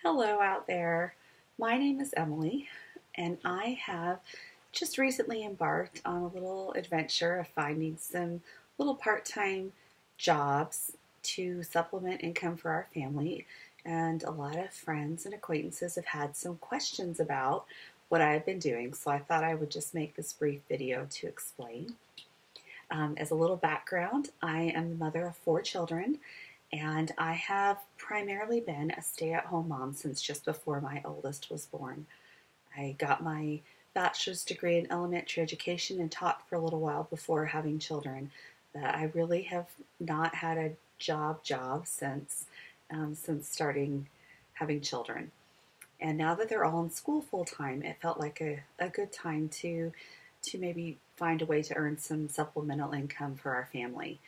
Hello out there. My name is Emily, and I have just recently embarked on a little adventure of finding some little part-time jobs to supplement income for our family. And a lot of friends and acquaintances have had some questions about what I've been doing, so I thought I would just make this brief video to explain. As a little background, I am the mother of 4 children, and I have primarily been a stay-at-home mom since just before my oldest was born. I got my bachelor's degree in elementary education and taught for a little while before having children. But I really have not had a job since starting having children. And now that they're all in school full time, it felt like a good time to maybe find a way to earn some supplemental income for our family.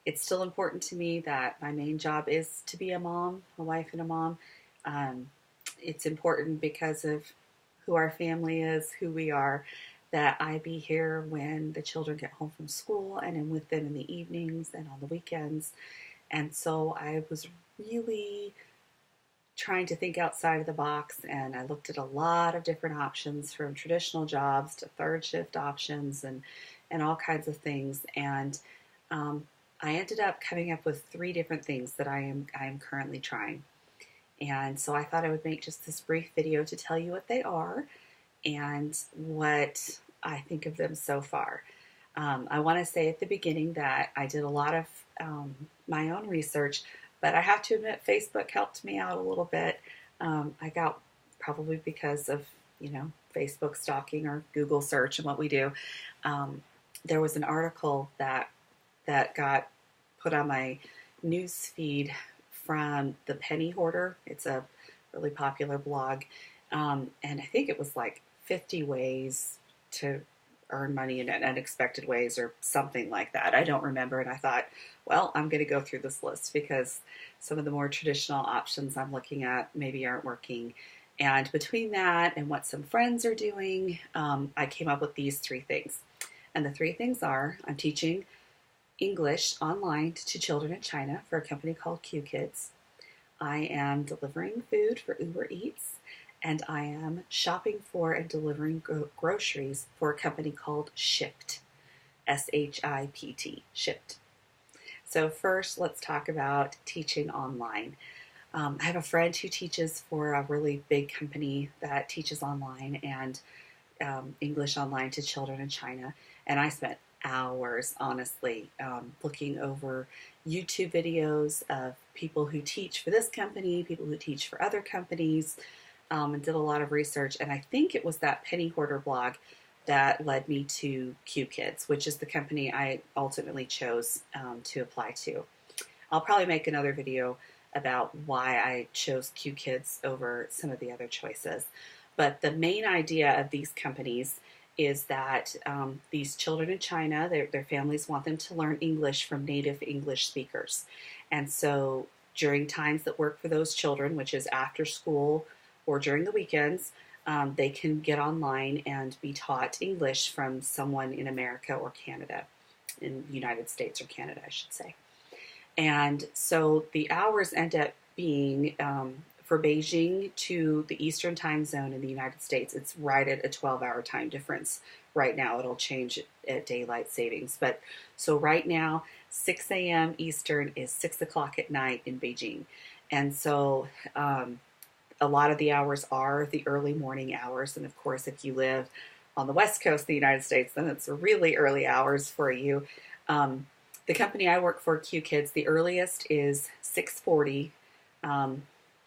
It's still important to me that my main job is to be a mom, a wife and a mom. Um, it's important because of who our family is, who we are, that I be here when the children get home from school and in with them in the evenings and on the weekends. And so I was really trying to think outside of the box, and I looked at a lot of different options, from traditional jobs to third shift options and all kinds of things. And I ended up coming up with 3 different things that I am currently trying. And so I thought I would make just this brief video to tell you what they are and what I think of them so far. I want to say at the beginning that I did a lot of my own research, but I have to admit Facebook helped me out a little bit. I got, probably because of, Facebook stalking or Google search and what we do. There was an article that got put on my news feed from the Penny Hoarder. It's a really popular blog. And I think it was like 50 ways to earn money in unexpected ways or something like that. I don't remember. And I thought, well, I'm going to go through this list because some of the more traditional options I'm looking at maybe aren't working. And between that and what some friends are doing, I came up with these 3 things. And the 3 things are: I'm teaching English online to children in China for a company called QKids. I am delivering food for UberEats, and I am shopping for and delivering groceries for a company called Shipt, S-H-I-P-T, Shipt. So first, let's talk about teaching online. I have a friend who teaches for a really big company that teaches online and English online to children in China, and I spent hours, honestly, looking over YouTube videos of people who teach for this company, people who teach for other companies, and did a lot of research. And I think it was that Penny Hoarder blog that led me to QKids, which is the company I ultimately chose to apply to. I'll probably make another video about why I chose QKids over some of the other choices. But the main idea of these companies is that these children in China, their families want them to learn English from native English speakers. And so during times that work for those children, which is after school or during the weekends, they can get online and be taught English from someone in America or Canada, in the United States or Canada, I should say. And so the hours end up being, for Beijing to the Eastern time zone in the United States, it's right at a 12-hour time difference right now. It'll change at daylight savings. But so right now, 6 a.m. Eastern is 6 o'clock at night in Beijing. And so a lot of the hours are the early morning hours. And of course, if you live on the West Coast of the United States, then it's really early hours for you. The company I work for, QKids, the earliest is 6:40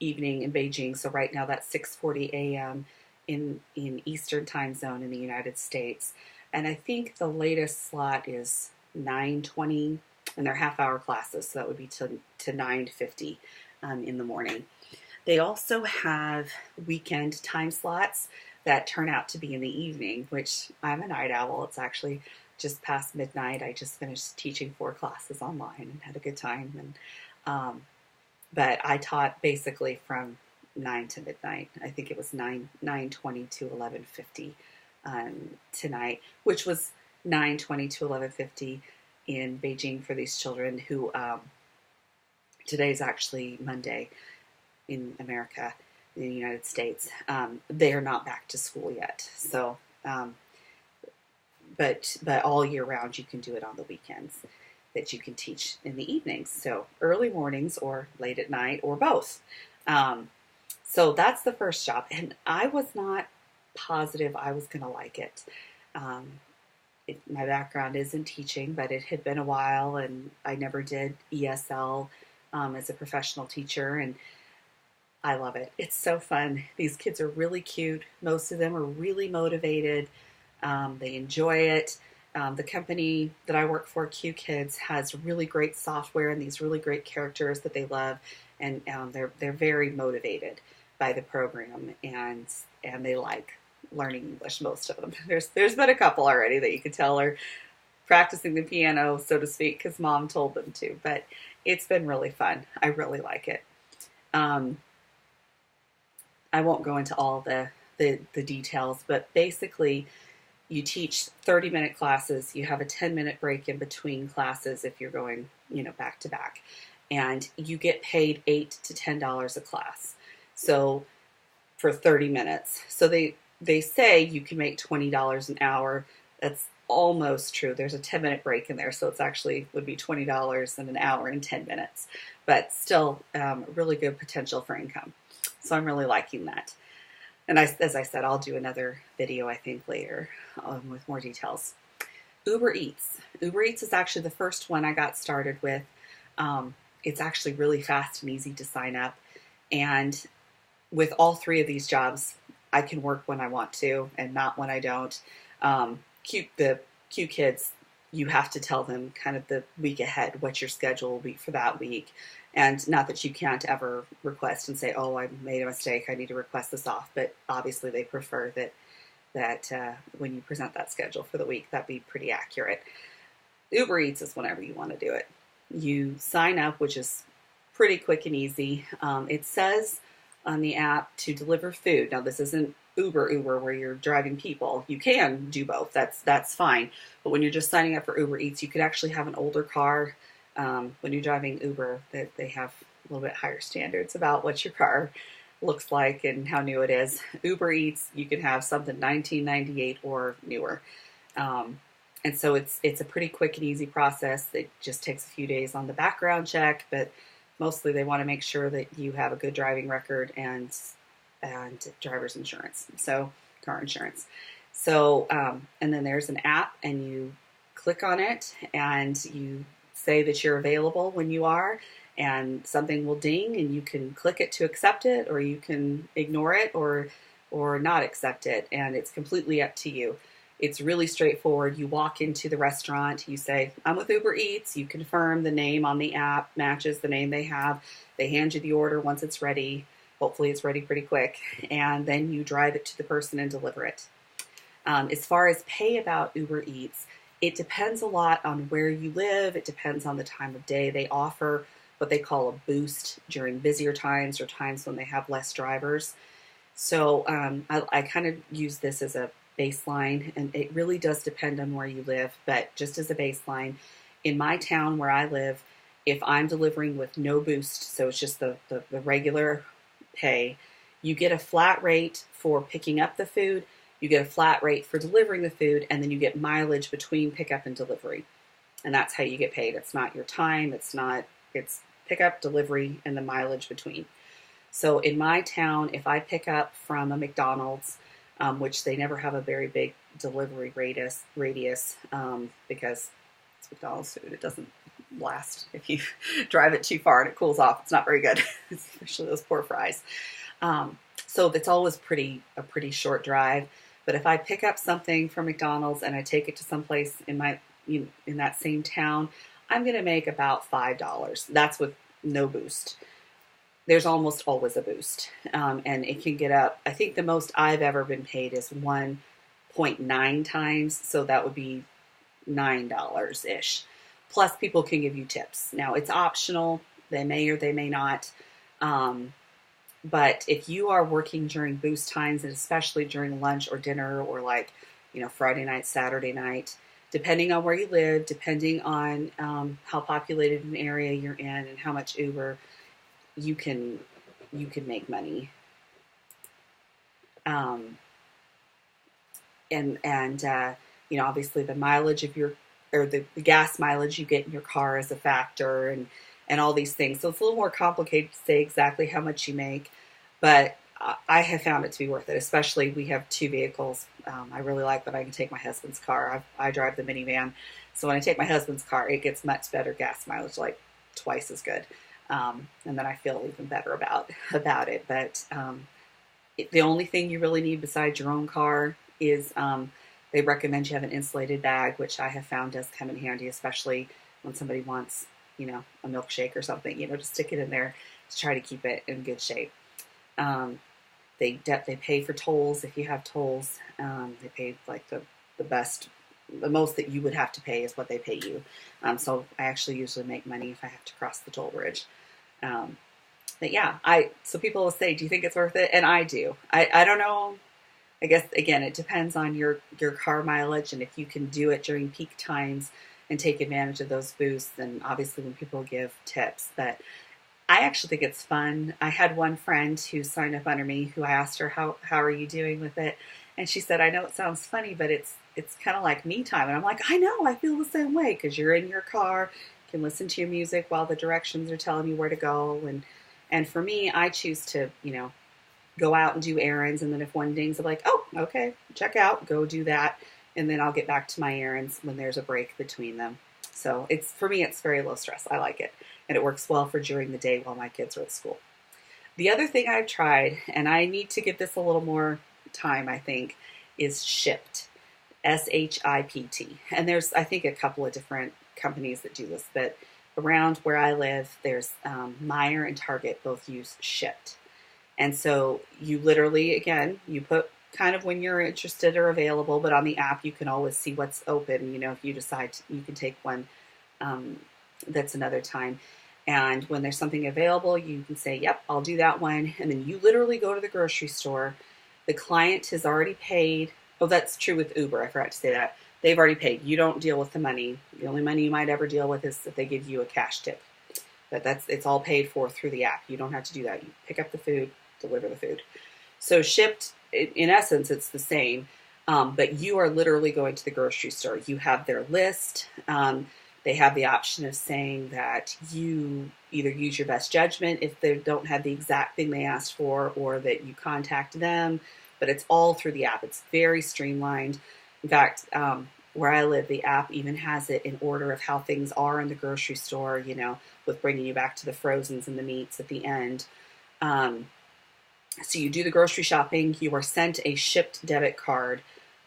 evening in Beijing. So right now that's 6:40 a.m. in Eastern time zone in the United States. And I think the latest slot is 9:20, and they're half-hour classes, so that would be to 9:50 in the morning. They also have weekend time slots that turn out to be in the evening, which I'm a night owl. It's actually just past midnight. I just finished teaching 4 classes online and had a good time. And but I taught basically from 9 to midnight. I think it was 9:20 to 11:50 tonight, which was 9:20 to 11:50 in Beijing for these children who today's actually Monday in America. in the United States. They are not back to school yet. So, but all year round you can do it on the weekends that you can teach in the evenings. So early mornings or late at night or both. Um, so that's the first job. And I was not positive I was going to like it. Um, my background is in teaching, but it had been a while and I never did ESL as a professional teacher. And I love it. It's so fun. These kids are really cute. Most of them are really motivated. They enjoy it. The company that I work for, QKids, has really great software and these really great characters that they love, and they're very motivated by the program, and they like learning English. Most of them. There's been a couple already that you could tell are practicing the piano, so to speak, because mom told them to. But it's been really fun. I really like it. Um, I won't go into all the details, but basically you teach 30-minute classes. You have a 10-minute break in between classes if you're going, back to back. And you get paid $8 to $10 a class. So for 30 minutes. So they say you can make $20 an hour. That's almost true. There's a 10-minute break in there, so it's actually would be $20 in an hour in 10 minutes. But still, really good potential for income. So I'm really liking that. And as I said, I'll do another video, I think, later with more details. UberEats. UberEats is actually the first one I got started with. It's actually really fast and easy to sign up. And with all three of these jobs, I can work when I want to and not when I don't. The QKids, you have to tell them kind of the week ahead what your schedule will be for that week. And not that you can't ever request and say, oh, I made a mistake, I need to request this off. But obviously they prefer that when you present that schedule for the week, that be pretty accurate. UberEats is whenever you want to do it. You sign up, which is pretty quick and easy. It says on the app to deliver food. Now, this isn't Uber where you're driving people. You can do both. That's fine. But when you're just signing up for UberEats, you could actually have an older car. When you're driving Uber, they have a little bit higher standards about what your car looks like and how new it is. UberEats, you can have something 1998 or newer. And so it's a pretty quick and easy process. It just takes a few days on the background check, but mostly they want to make sure that you have a good driving record and driver's insurance, so car insurance. So, and then there's an app, and you click on it, and you say that you're available when you are, and something will ding, and you can click it to accept it, or you can ignore it, or not accept it, and it's completely up to you. It's really straightforward. You walk into the restaurant, you say, I'm with UberEats, you confirm the name on the app matches the name they have. They hand you the order once it's ready. Hopefully it's ready pretty quick. And then you drive it to the person and deliver it. As far as pay about UberEats, it depends a lot on where you live. It depends on the time of day. They offer what they call a boost during busier times or times when they have less drivers. So I kind of use this as a baseline, and it really does depend on where you live, but just as a baseline, in my town where I live, if I'm delivering with no boost, so it's just the regular pay, you get a flat rate for picking up the food, you get a flat rate for delivering the food, and then you get mileage between pickup and delivery. And that's how you get paid. It's not your time, it's pickup, delivery, and the mileage between. So in my town, if I pick up from a McDonald's, which they never have a very big delivery radius because it's McDonald's food. It doesn't last if you drive it too far and it cools off. It's not very good, especially those poor fries. So it's always a pretty short drive. But if I pick up something from McDonald's and I take it to someplace in that same town, I'm going to make about $5. That's with no boost. There's almost always a boost, and it can get up. I think the most I've ever been paid is 1.9 times, so that would be $9-ish. Plus, people can give you tips. Now, it's optional. They may or they may not. But if you are working during boost times, and especially during lunch or dinner or Friday night, Saturday night, depending on where you live, depending on how populated an area you're in and how much Uber, you can make money Um, and obviously the mileage of your, or the gas mileage you get in your car is a factor, and all these things. So it's a little more complicated to say exactly how much you make, but I have found it to be worth it. Especially, we have two vehicles. I really like that I can take my husband's car. I drive the minivan, so when I take my husband's car, it gets much better gas mileage, like twice as good, and then I feel even better about it. But the only thing you really need besides your own car is, they recommend you have an insulated bag, which I have found does come in handy, especially when somebody wants, a milkshake or something, to stick it in there to try to keep it in good shape. Um, they pay for tolls if you have tolls. They pay like the most that you would have to pay is what they pay you. So I actually usually make money if I have to cross the toll bridge. Um, but yeah, so people will say, do you think it's worth it? And I do. I don't know. I guess, again, it depends on your car mileage, and if you can do it during peak times and take advantage of those boosts, and obviously when people give tips. But I actually think it's fun. I had one friend who signed up under me who I asked her, how are you doing with it? And she said, I know it sounds funny, but it's kind of like me time. And I'm like, I know, I feel the same way, because you're in your car, you can listen to your music while the directions are telling you where to go. And for me, I choose to, go out and do errands, and then if one dings, I'm like, oh, okay, check out, go do that, and then I'll get back to my errands when there's a break between them. So for me, it's very low stress. I like it, and it works well for during the day while my kids are at school. The other thing I've tried, and I need to give this a little more time, I think, is Shipt, Shipt. And there's, I think, a couple of different companies that do this, but around where I live, there's Meijer and Target both use Shipt. And so you literally, again, you put kind of when you're interested or available, but on the app you can always see what's open. If you decide you can take one that's another time. And when there's something available, you can say, yep, I'll do that one. And then you literally go to the grocery store. The client has already paid. Oh, that's true with Uber. I forgot to say that. They've already paid. You don't deal with the money. The only money you might ever deal with is if they give you a cash tip. But it's all paid for through the app. You don't have to do that. You pick up the food, deliver the food. So Shipt, in essence, it's the same, but you are literally going to the grocery store. You have their list. They have the option of saying that you either use your best judgment if they don't have the exact thing they asked for, or that you contact them, but it's all through the app. It's very streamlined. In fact, where I live, the app even has it in order of how things are in the grocery store, with bringing you back to the frozens and the meats at the end. So you do the grocery shopping, you are sent a Shipt debit card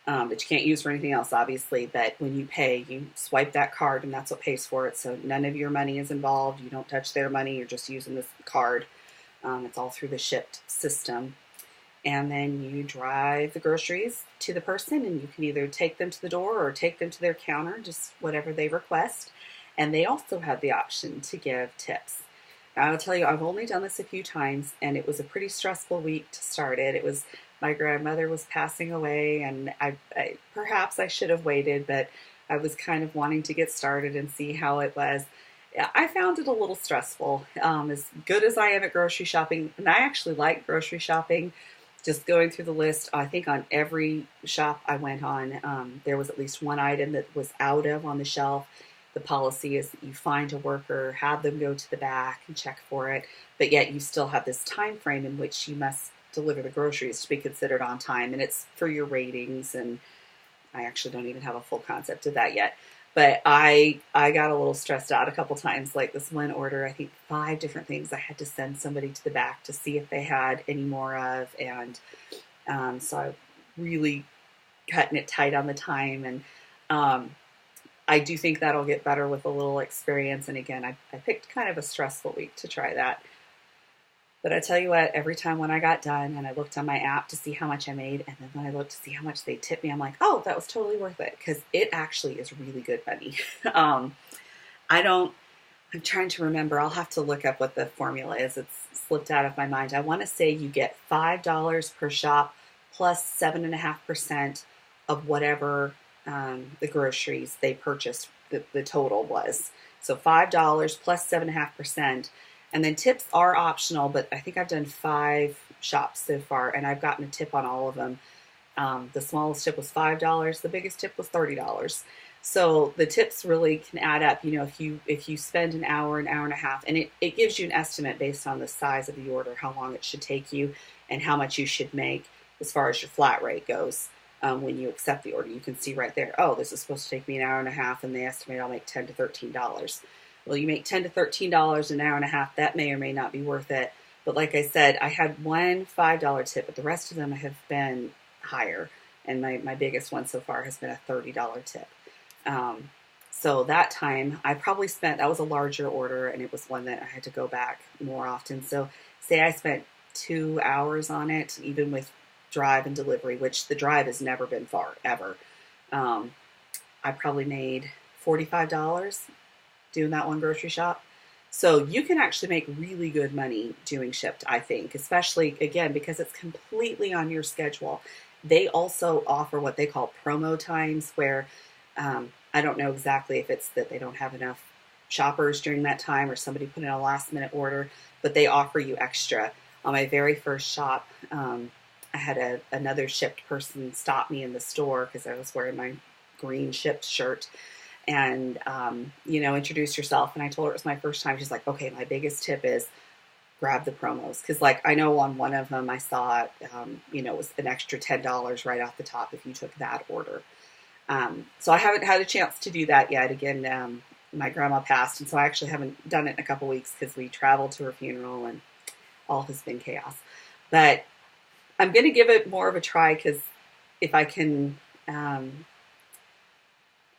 that you can't use for anything else, obviously, but when you pay, you swipe that card and that's what pays for it. So none of your money is involved. You don't touch their money. You're just using this card. It's all through the Shipt system. And then you drive the groceries to the person, and you can either take them to the door or take them to their counter, just whatever they request. And they also have the option to give tips. Now, I'll tell you, I've only done this a few times, and it was a pretty stressful week to start it. It was, my grandmother was passing away, and perhaps I should have waited, but I was kind of wanting to get started and see how it was. I found it a little stressful. As good as I am at grocery shopping, and I actually like grocery shopping, just going through the list, I think on every shop I went on, there was at least one item that was out of on the shelf. The policy is that you find a worker, have them go to the back and check for it, but yet you still have this time frame in which you must deliver the groceries to be considered on time, and it's for your ratings, and I actually don't even have a full concept of that yet. But I got a little stressed out a couple times. Like this one order, I think 5 different things I had to send somebody to the back to see if they had any more of, and so I really cutting it tight on the time, and I do think that'll get better with a little experience. And again, I picked kind of a stressful week to try that. But I tell you what, every time when I got done and I looked on my app to see how much I made, and then when I looked to see how much they tipped me, I'm like, oh, that was totally worth it, because it actually is really good money. I'm trying to remember. I'll have to look up what the formula is. It's slipped out of my mind. I want to say you get $5 per shop plus 7.5% of whatever the groceries they purchased, the total was. So $5 plus 7.5%. And then tips are optional, but I think I've done 5 shops so far, and I've gotten a tip on all of them. The smallest tip was $5. The biggest tip was $30. So the tips really can add up. You know, if you spend an hour and a half, and it gives you an estimate based on the size of the order, how long it should take you, and how much you should make as far as your flat rate goes. When you accept the order, you can see right there, oh, this is supposed to take me an hour and a half, and they estimate I'll make $10 to $13. Well, you make $10 to $13 an hour and a half. That may or may not be worth it. But like I said, I had one $5 tip, but the rest of them have been higher. And my biggest one so far has been a $30 tip. So that time I probably spent, that was a larger order, and it was one that I had to go back more often. So say I spent 2 hours on it, even with drive and delivery, which the drive has never been far, ever. I probably made $45 doing that one grocery shop. So you can actually make really good money doing Shipt, I think, especially, again, because it's completely on your schedule. They also offer what they call promo times, where I don't know exactly if it's that they don't have enough shoppers during that time or somebody put in a last minute order, but they offer you extra. On my very first shop, I had another Shipt person stop me in the store because I was wearing my green Shipt shirt, and introduce yourself. And I told her it was my first time. She's like, okay, my biggest tip is grab the promos, because like I know on one of them I saw it was an extra $10 right off the top if you took that order. So I haven't had a chance to do that yet. Again, my grandma passed, and so I actually haven't done it in a couple weeks because we traveled to her funeral and all has been chaos. But I'm going to give it more of a try, because if I can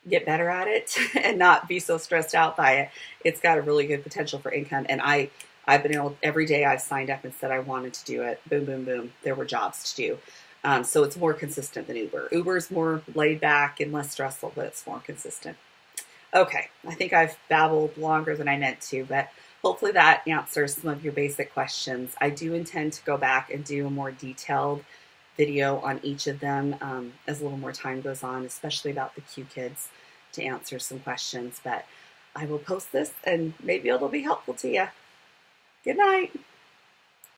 get better at it and not be so stressed out by it, it's got a really good potential for income. And I've been able, every day I've signed up and said I wanted to do it, boom, boom, boom, there were jobs to do. So it's more consistent than Uber. Uber's more laid back and less stressful, but it's more consistent. Okay, I think I've babbled longer than I meant to, but hopefully that answers some of your basic questions. I do intend to go back and do a more detailed video on each of them as a little more time goes on, especially about the QKids, to answer some questions. But I will post this, and maybe it'll be helpful to you. Good night.